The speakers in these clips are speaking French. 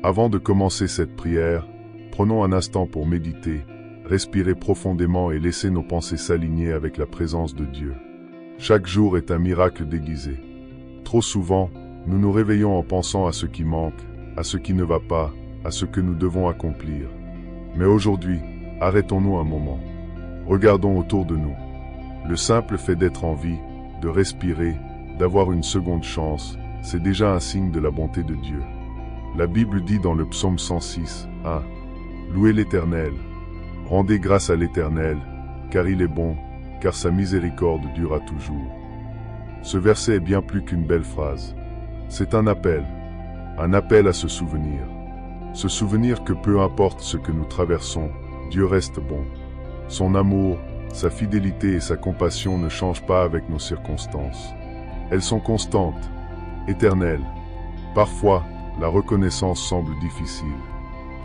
Avant de commencer cette prière, prenons un instant pour méditer, respirer profondément et laisser nos pensées s'aligner avec la présence de Dieu. Chaque jour est un miracle déguisé. Trop souvent, nous nous réveillons en pensant à ce qui manque, à ce qui ne va pas, à ce que nous devons accomplir. Mais aujourd'hui, arrêtons-nous un moment. Regardons autour de nous. Le simple fait d'être en vie, de respirer, d'avoir une seconde chance, c'est déjà un signe de la bonté de Dieu. La Bible dit dans le psaume 106, 1. Louez l'Éternel. Rendez grâce à l'Éternel, car il est bon, car sa miséricorde dure toujours. Ce verset est bien plus qu'une belle phrase. C'est un appel à se souvenir. Se souvenir que peu importe ce que nous traversons, Dieu reste bon. Son amour, sa fidélité et sa compassion ne changent pas avec nos circonstances. Elles sont constantes, éternelles. Parfois, la reconnaissance semble difficile.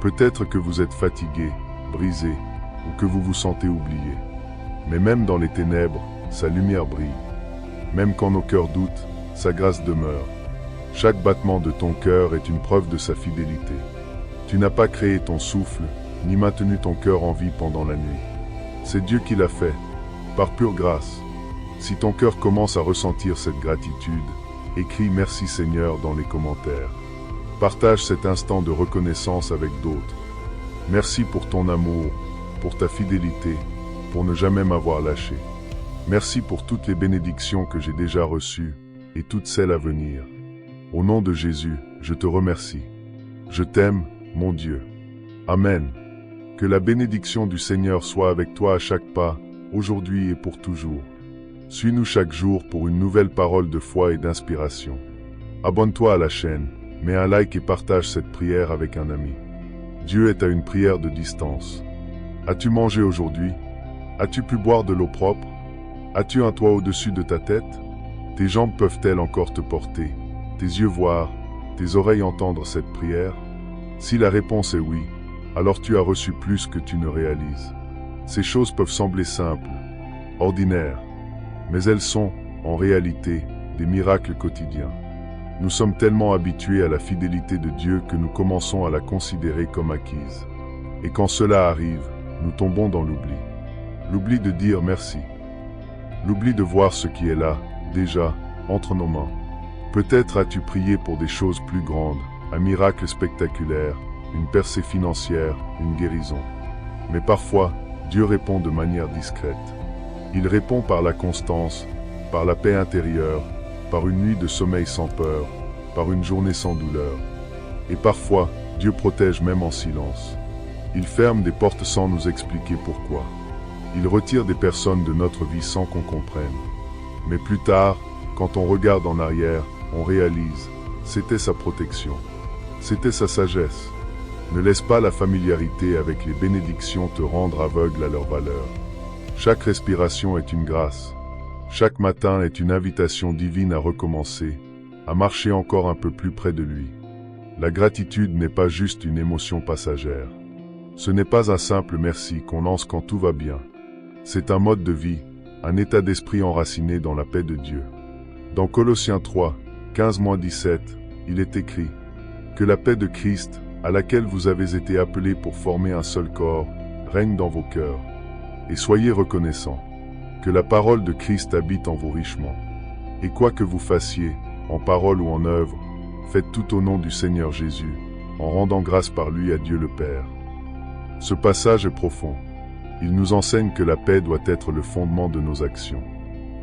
Peut-être que vous êtes fatigué, brisé, ou que vous vous sentez oublié. Mais même dans les ténèbres, sa lumière brille. Même quand nos cœurs doutent, sa grâce demeure. Chaque battement de ton cœur est une preuve de sa fidélité. Tu n'as pas créé ton souffle, ni maintenu ton cœur en vie pendant la nuit. C'est Dieu qui l'a fait, par pure grâce. Si ton cœur commence à ressentir cette gratitude, écris « Merci Seigneur » dans les commentaires. Partage cet instant de reconnaissance avec d'autres. Merci pour ton amour, pour ta fidélité, pour ne jamais m'avoir lâché. Merci pour toutes les bénédictions que j'ai déjà reçues et toutes celles à venir. Au nom de Jésus, je te remercie. Je t'aime, mon Dieu. Amen. Que la bénédiction du Seigneur soit avec toi à chaque pas, aujourd'hui et pour toujours. Suis-nous chaque jour pour une nouvelle parole de foi et d'inspiration. Abonne-toi à la chaîne, mets un like et partage cette prière avec un ami. Dieu est à une prière de distance. As-tu mangé aujourd'hui? As-tu pu boire de l'eau propre? As-tu un toit au-dessus de ta tête? Tes jambes peuvent-elles encore te porter? Tes yeux voir? Tes oreilles entendre cette prière? Si la réponse est oui, alors tu as reçu plus que tu ne réalises. Ces choses peuvent sembler simples, ordinaires, mais elles sont, en réalité, des miracles quotidiens. Nous sommes tellement habitués à la fidélité de Dieu que nous commençons à la considérer comme acquise. Et quand cela arrive, nous tombons dans l'oubli. L'oubli de dire merci. L'oubli de voir ce qui est là, déjà, entre nos mains. Peut-être as-tu prié pour des choses plus grandes, un miracle spectaculaire, une percée financière, une guérison. Mais parfois, Dieu répond de manière discrète. Il répond par la constance, par la paix intérieure, par une nuit de sommeil sans peur, par une journée sans douleur. Et parfois, Dieu protège même en silence. Il ferme des portes sans nous expliquer pourquoi. Il retire des personnes de notre vie sans qu'on comprenne. Mais plus tard, quand on regarde en arrière, on réalise, c'était sa protection. C'était sa sagesse. Ne laisse pas la familiarité avec les bénédictions te rendre aveugle à leur valeur. Chaque respiration est une grâce. Chaque matin est une invitation divine à recommencer, à marcher encore un peu plus près de lui. La gratitude n'est pas juste une émotion passagère. Ce n'est pas un simple merci qu'on lance quand tout va bien. C'est un mode de vie, un état d'esprit enraciné dans la paix de Dieu. Dans Colossiens 3, 15-17, il est écrit « Que la paix de Christ, à laquelle vous avez été appelés pour former un seul corps, règne dans vos cœurs. Et soyez reconnaissants. Que la parole de Christ habite en vous richement. Et quoi que vous fassiez, en parole ou en œuvre, faites tout au nom du Seigneur Jésus, en rendant grâce par lui à Dieu le Père. » Ce passage est profond. Il nous enseigne que la paix doit être le fondement de nos actions.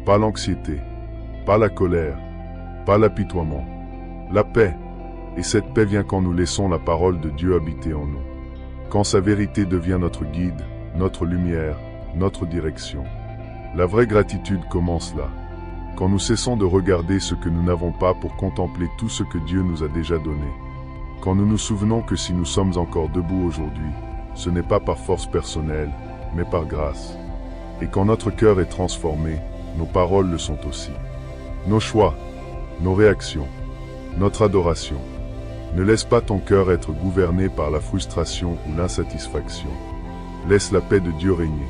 Pas l'anxiété, pas la colère, pas l'apitoiement. La paix. Et cette paix vient quand nous laissons la parole de Dieu habiter en nous. Quand sa vérité devient notre guide, notre lumière, notre direction. La vraie gratitude commence là. Quand nous cessons de regarder ce que nous n'avons pas pour contempler tout ce que Dieu nous a déjà donné. Quand nous nous souvenons que si nous sommes encore debout aujourd'hui, ce n'est pas par force personnelle, mais par grâce. Et quand notre cœur est transformé, nos paroles le sont aussi. Nos choix, nos réactions, notre adoration. Ne laisse pas ton cœur être gouverné par la frustration ou l'insatisfaction. Laisse la paix de Dieu régner.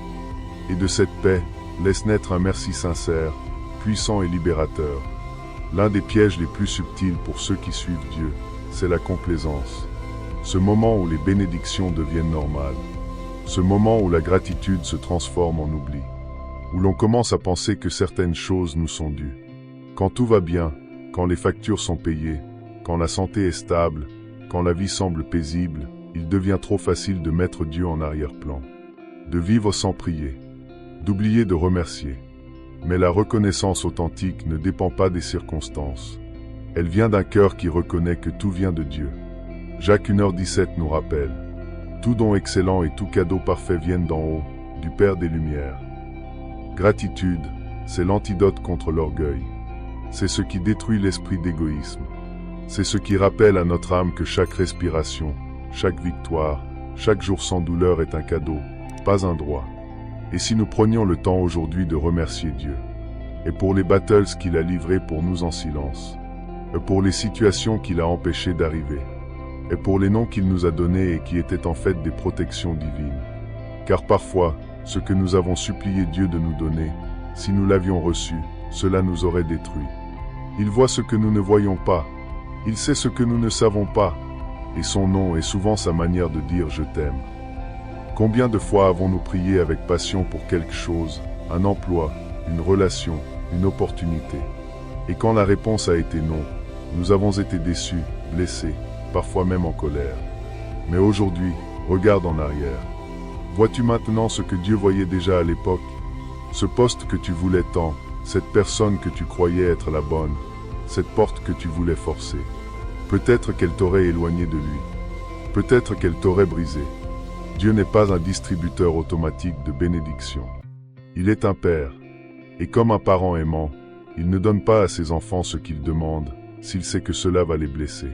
Et de cette paix, laisse naître un merci sincère, puissant et libérateur. L'un des pièges les plus subtils pour ceux qui suivent Dieu, c'est la complaisance. Ce moment où les bénédictions deviennent normales. Ce moment où la gratitude se transforme en oubli. Où l'on commence à penser que certaines choses nous sont dues. Quand tout va bien, quand les factures sont payées, quand la santé est stable, quand la vie semble paisible, il devient trop facile de mettre Dieu en arrière-plan. De vivre sans prier. D'oublier de remercier. Mais la reconnaissance authentique ne dépend pas des circonstances. Elle vient d'un cœur qui reconnaît que tout vient de Dieu. Jacques 1h17 nous rappelle. Tout don excellent et tout cadeau parfait viennent d'en haut, du Père des Lumières. Gratitude, c'est l'antidote contre l'orgueil. C'est ce qui détruit l'esprit d'égoïsme. C'est ce qui rappelle à notre âme que chaque respiration, chaque victoire, chaque jour sans douleur est un cadeau, pas un droit. Et si nous prenions le temps aujourd'hui de remercier Dieu, et pour les battles qu'il a livrés pour nous en silence, et pour les situations qu'il a empêchées d'arriver, et pour les noms qu'il nous a donnés et qui étaient en fait des protections divines. Car parfois, ce que nous avons supplié Dieu de nous donner, si nous l'avions reçu, cela nous aurait détruit. Il voit ce que nous ne voyons pas, il sait ce que nous ne savons pas, et son nom est souvent sa manière de dire « je t'aime ». Combien de fois avons-nous prié avec passion pour quelque chose, un emploi, une relation, une opportunité? Et quand la réponse a été non, nous avons été déçus, blessés, parfois même en colère. Mais aujourd'hui, regarde en arrière. Vois-tu maintenant ce que Dieu voyait déjà à l'époque? Ce poste que tu voulais tant, cette personne que tu croyais être la bonne, cette porte que tu voulais forcer. Peut-être qu'elle t'aurait éloigné de lui. Peut-être qu'elle t'aurait brisé. Dieu n'est pas un distributeur automatique de bénédictions. Il est un père. Et comme un parent aimant, il ne donne pas à ses enfants ce qu'ils demandent, s'il sait que cela va les blesser.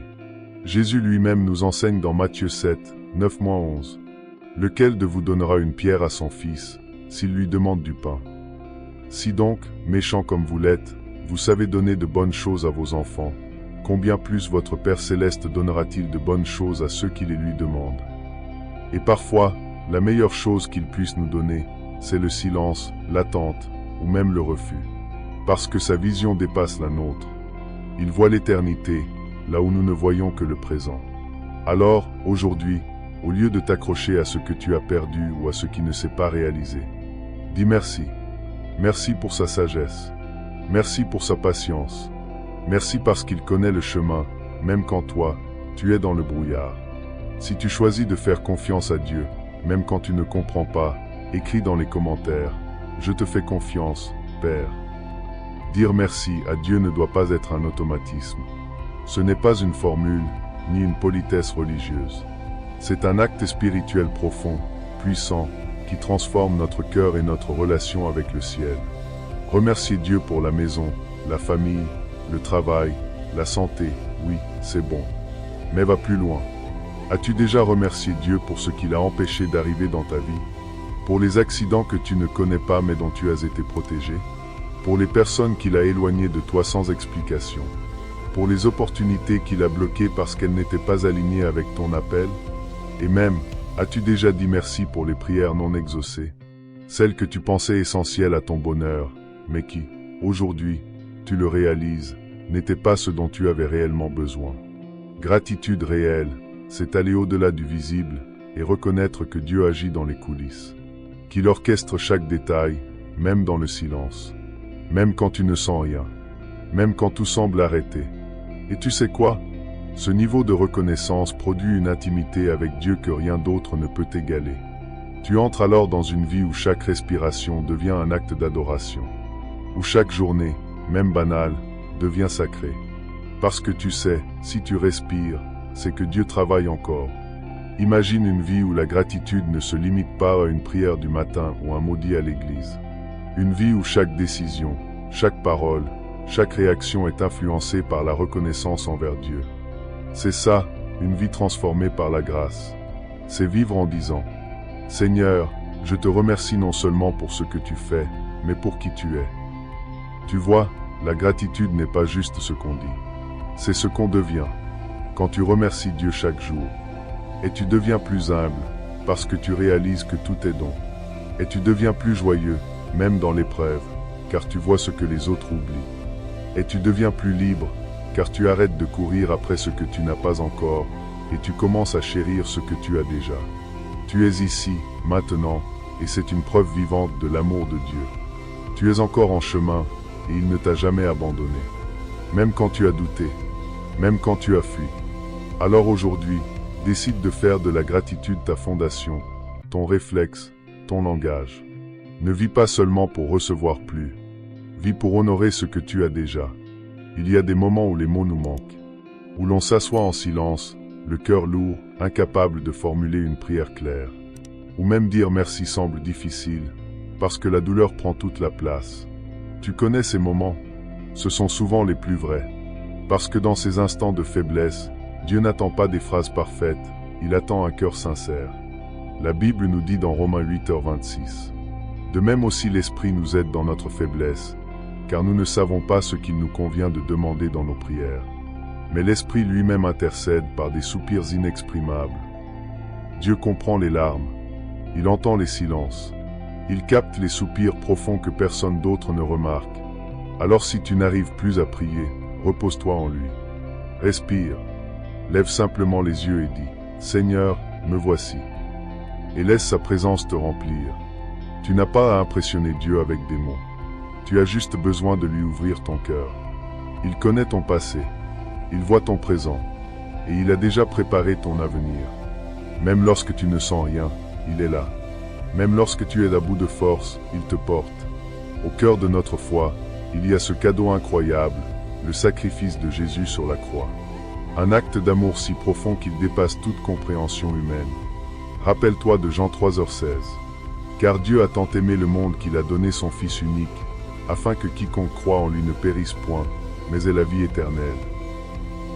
Jésus lui-même nous enseigne dans Matthieu 7, 9-11. Lequel de vous donnera une pierre à son fils, s'il lui demande du pain? Si donc, méchants comme vous l'êtes, vous savez donner de bonnes choses à vos enfants, combien plus votre Père Céleste donnera-t-il de bonnes choses à ceux qui les lui demandent? Et parfois, la meilleure chose qu'il puisse nous donner, c'est le silence, l'attente, ou même le refus. Parce que sa vision dépasse la nôtre. Il voit l'éternité, là où nous ne voyons que le présent. Alors, aujourd'hui, au lieu de t'accrocher à ce que tu as perdu ou à ce qui ne s'est pas réalisé, dis merci. Merci pour sa sagesse. Merci pour sa patience. Merci parce qu'il connaît le chemin, même quand toi, tu es dans le brouillard. Si tu choisis de faire confiance à Dieu, même quand tu ne comprends pas, écris dans les commentaires « Je te fais confiance, Père ». Dire merci à Dieu ne doit pas être un automatisme. Ce n'est pas une formule, ni une politesse religieuse. C'est un acte spirituel profond, puissant, qui transforme notre cœur et notre relation avec le ciel. Remercier Dieu pour la maison, la famille, le travail, la santé, oui, c'est bon. Mais va plus loin. As-tu déjà remercié Dieu pour ce qu'il a empêché d'arriver dans ta vie? Pour les accidents que tu ne connais pas mais dont tu as été protégé? Pour les personnes qu'il a éloignées de toi sans explication? Pour les opportunités qu'il a bloquées parce qu'elles n'étaient pas alignées avec ton appel? Et même, as-tu déjà dit merci pour les prières non exaucées? Celles que tu pensais essentielles à ton bonheur, mais qui, aujourd'hui, tu le réalises, n'étaient pas ce dont tu avais réellement besoin. Gratitude réelle, c'est aller au-delà du visible et reconnaître que Dieu agit dans les coulisses, qu'il orchestre chaque détail, même dans le silence, même quand tu ne sens rien, même quand tout semble arrêté. Et tu sais quoi? Ce niveau de reconnaissance produit une intimité avec Dieu que rien d'autre ne peut égaler. Tu entres alors dans une vie où chaque respiration devient un acte d'adoration, où chaque journée, même banale, devient sacrée. Parce que tu sais, si tu respires, c'est que Dieu travaille encore. Imagine une vie où la gratitude ne se limite pas à une prière du matin ou un mot dit à l'église. Une vie où chaque décision, chaque parole, chaque réaction est influencée par la reconnaissance envers Dieu. C'est ça, une vie transformée par la grâce. C'est vivre en disant « Seigneur, je te remercie non seulement pour ce que tu fais, mais pour qui tu es. » Tu vois, la gratitude n'est pas juste ce qu'on dit. C'est ce qu'on devient. Quand tu remercies Dieu chaque jour, et tu deviens plus humble, parce que tu réalises que tout est don, et tu deviens plus joyeux, même dans l'épreuve, car tu vois ce que les autres oublient, et tu deviens plus libre, car tu arrêtes de courir après ce que tu n'as pas encore, et tu commences à chérir ce que tu as déjà. Tu es ici, maintenant, et c'est une preuve vivante de l'amour de Dieu. Tu es encore en chemin, et il ne t'a jamais abandonné. Même quand tu as douté, même quand tu as fui. Alors aujourd'hui, décide de faire de la gratitude ta fondation, ton réflexe, ton langage. Ne vis pas seulement pour recevoir plus. Vis pour honorer ce que tu as déjà. Il y a des moments où les mots nous manquent, où l'on s'assoit en silence, le cœur lourd, incapable de formuler une prière claire. Ou même dire merci semble difficile, parce que la douleur prend toute la place. Tu connais ces moments? Ce sont souvent les plus vrais. Parce que dans ces instants de faiblesse, Dieu n'attend pas des phrases parfaites, il attend un cœur sincère. La Bible nous dit dans Romains 8h26. De même aussi l'Esprit nous aide dans notre faiblesse, car nous ne savons pas ce qu'il nous convient de demander dans nos prières. Mais l'Esprit lui-même intercède par des soupirs inexprimables. Dieu comprend les larmes, il entend les silences, il capte les soupirs profonds que personne d'autre ne remarque. Alors si tu n'arrives plus à prier, repose-toi en lui. Respire, lève simplement les yeux et dis « Seigneur, me voici » et laisse sa présence te remplir. Tu n'as pas à impressionner Dieu avec des mots. Tu as juste besoin de lui ouvrir ton cœur. Il connaît ton passé, il voit ton présent, et il a déjà préparé ton avenir. Même lorsque tu ne sens rien, il est là. Même lorsque tu es à bout de force, il te porte. Au cœur de notre foi, il y a ce cadeau incroyable, le sacrifice de Jésus sur la croix. Un acte d'amour si profond qu'il dépasse toute compréhension humaine. Rappelle-toi de Jean 3h16. Car Dieu a tant aimé le monde qu'il a donné son Fils unique, afin que quiconque croit en lui ne périsse point, mais ait la vie éternelle.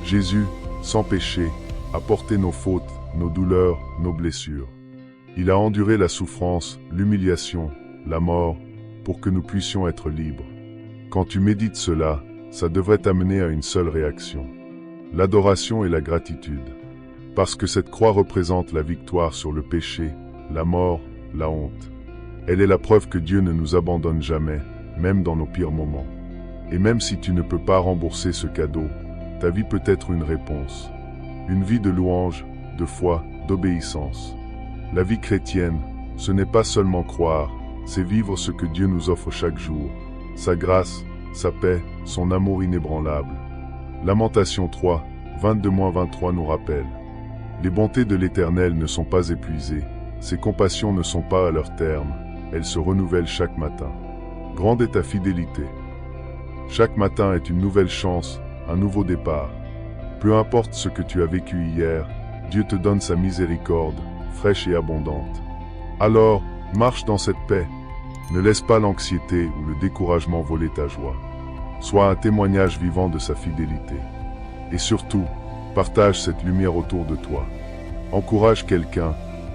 Jésus, sans péché, a porté nos fautes, nos douleurs, nos blessures. Il a enduré la souffrance, l'humiliation, la mort, pour que nous puissions être libres. Quand tu médites cela, ça devrait t'amener à une seule réaction. L'adoration et la gratitude. Parce que cette croix représente la victoire sur le péché, la mort, la honte. Elle est la preuve que Dieu ne nous abandonne jamais, même dans nos pires moments. Et même si tu ne peux pas rembourser ce cadeau, ta vie peut être une réponse. Une vie de louange, de foi, d'obéissance. La vie chrétienne, ce n'est pas seulement croire, c'est vivre ce que Dieu nous offre chaque jour. Sa grâce, sa paix, son amour inébranlable. Lamentation 3, 22-23 nous rappelle. Les bontés de l'Éternel ne sont pas épuisées, ses compassions ne sont pas à leur terme, elles se renouvellent chaque matin. Grande est ta fidélité. Chaque matin est une nouvelle chance, un nouveau départ. Peu importe ce que tu as vécu hier, Dieu te donne sa miséricorde, fraîche et abondante. Alors, marche dans cette paix. Ne laisse pas l'anxiété ou le découragement voler ta joie. Sois un témoignage vivant de sa fidélité. Et surtout, partage cette lumière autour de toi. Encourage quelqu'un,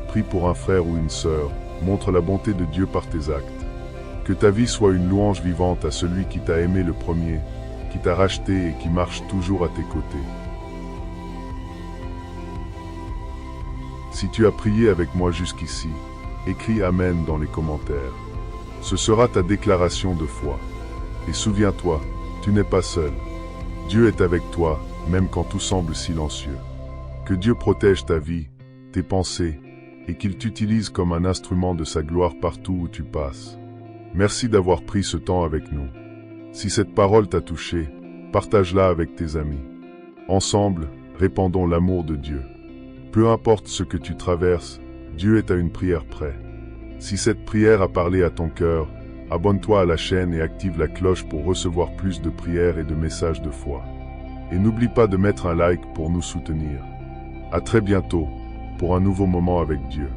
prie pour un frère ou une sœur, montre la bonté de Dieu par tes actes. Que ta vie soit une louange vivante à celui qui t'a aimé le premier, qui t'a racheté et qui marche toujours à tes côtés. Si tu as prié avec moi jusqu'ici, écris Amen dans les commentaires. Ce sera ta déclaration de foi. Et souviens-toi, tu n'es pas seul. Dieu est avec toi, même quand tout semble silencieux. Que Dieu protège ta vie, tes pensées, et qu'il t'utilise comme un instrument de sa gloire partout où tu passes. Merci d'avoir pris ce temps avec nous. Si cette parole t'a touché, partage-la avec tes amis. Ensemble, répandons l'amour de Dieu. Peu importe ce que tu traverses, Dieu est à une prière près. Si cette prière a parlé à ton cœur, abonne-toi à la chaîne et active la cloche pour recevoir plus de prières et de messages de foi. Et n'oublie pas de mettre un like pour nous soutenir. À très bientôt, pour un nouveau moment avec Dieu.